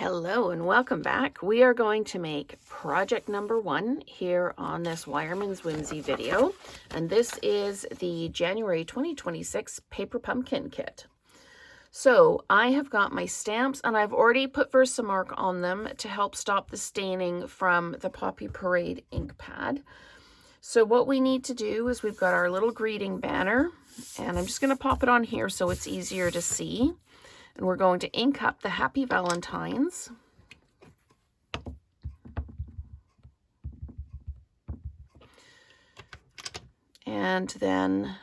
Hello and welcome back. We are going to make project number 1 here on this Wireman's Whimsy video. And this is the January 2026 paper pumpkin kit. So I have got my stamps and I've already put Versamark on them to help stop the staining from the Poppy Parade ink pad. So what we need to do is we've got our little greeting banner, and I'm just going to pop it on here so it's easier to see. And we're going to ink up the Happy Valentines. And then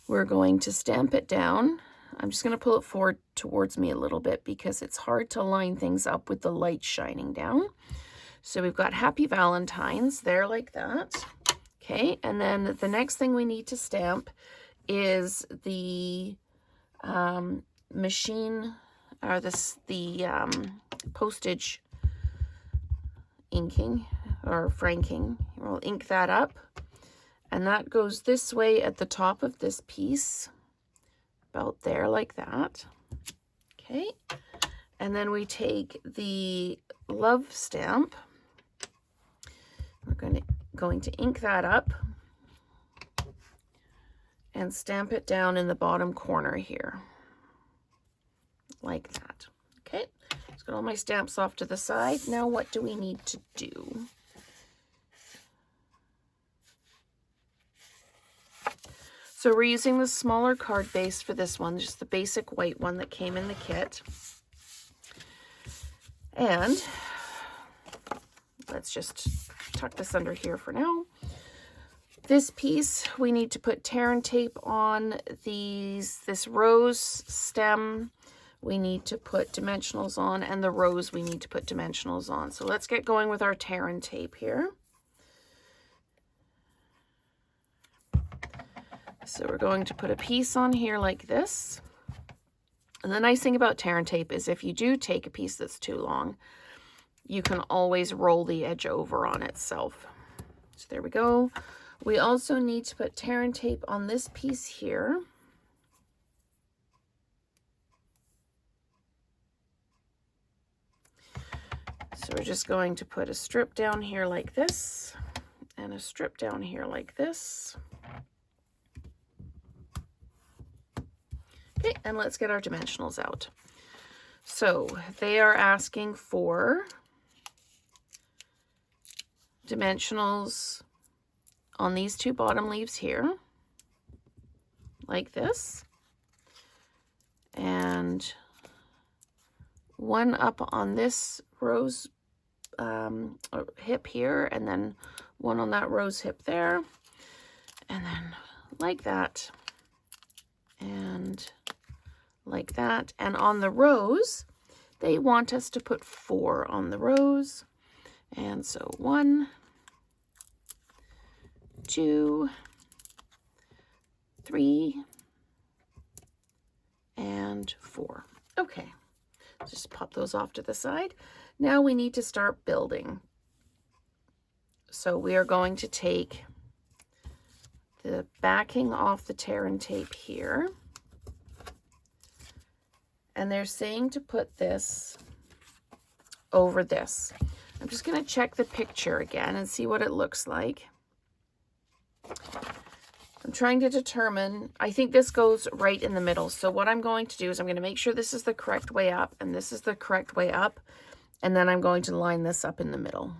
we're going to stamp it down. I'm just going to pull it forward towards me a little bit because it's hard to line things up with the light shining down. So we've got Happy Valentines there like that. Okay, and then the next thing we need to stamp is the machine, or the postage inking or franking. We'll ink that up, and that goes this way at the top of this piece, about there like that. Okay, and then we take the love stamp. We're going to ink that up and stamp it down in the bottom corner here, like that. Okay, let's get all my stamps off to the side. Now what do we need to do? So we're using the smaller card base for this one, just the basic white one that came in the kit. And let's just tuck this under here for now. This piece, we need to put tear and tape on this rose stem. We need to put dimensionals on, and the rose we need to put dimensionals on. So let's get going with our tear and tape here. So we're going to put a piece on here like this. And the nice thing about tear and tape is if you do take a piece that's too long, you can always roll the edge over on itself. So there we go. We also need to put tear and tape on this piece here. So we're just going to put a strip down here like this, and a strip down here like this. Okay, and let's get our dimensionals out. So they are asking for dimensionals on these two bottom leaves here, like this, and one up on this rose hip here, and then one on that rose hip there, and then like that, and like that. And on the rose, they want us to put 4 on the rose, and so 1, 2, 3, and 4. Okay, just pop those off to the side. Now we need to start building. So we are going to take the backing off the tear and tape here, and they're saying to put this over this. I'm just going to check the picture again and see what it looks like. I'm trying to determine, I think this goes right in the middle. So what I'm going to do is I'm going to make sure this is the correct way up and this is the correct way up. And then I'm going to line this up in the middle.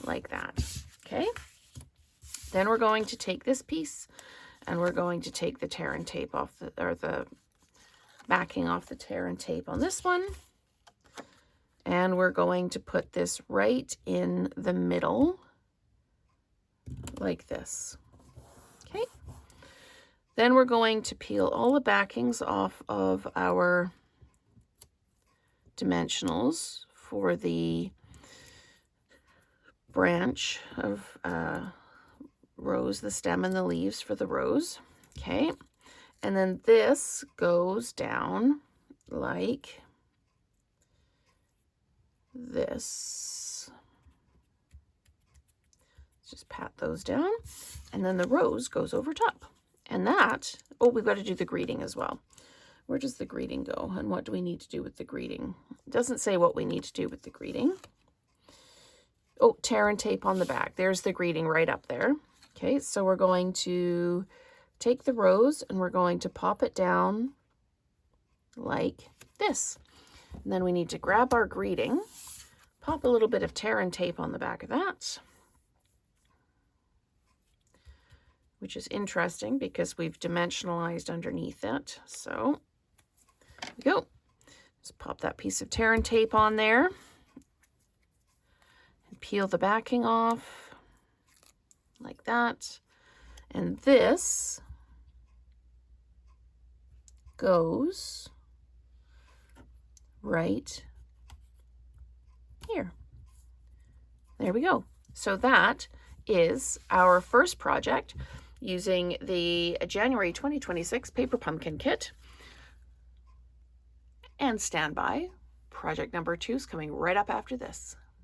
Like that. Okay. Then we're going to take this piece and we're going to take the tear and tape off, the backing off the tear and tape on this one. And we're going to put this right in the middle, like this. Okay. Then we're going to peel all the backings off of our dimensionals for the branch of rose, the stem and the leaves for the rose. Okay. And then this goes down like this. Let's just pat those down, and then the rose goes over top. And that, oh, we've got to do the greeting as well. Where does the greeting go? And what do we need to do with the greeting? It doesn't say what we need to do with the greeting. Oh, tear and tape on the back. There's the greeting right up there. Okay, so we're going to take the rose and we're going to pop it down like this. And then we need to grab our greeting, pop a little bit of tear and tape on the back of that, which is interesting because we've dimensionalized underneath it. So there we go. Just pop that piece of tear and tape on there and peel the backing off like that. And this goes right here. There we go. So that is our first project using the January 2026 Paper Pumpkin Kit. And stand by. Project number 2 is coming right up after this.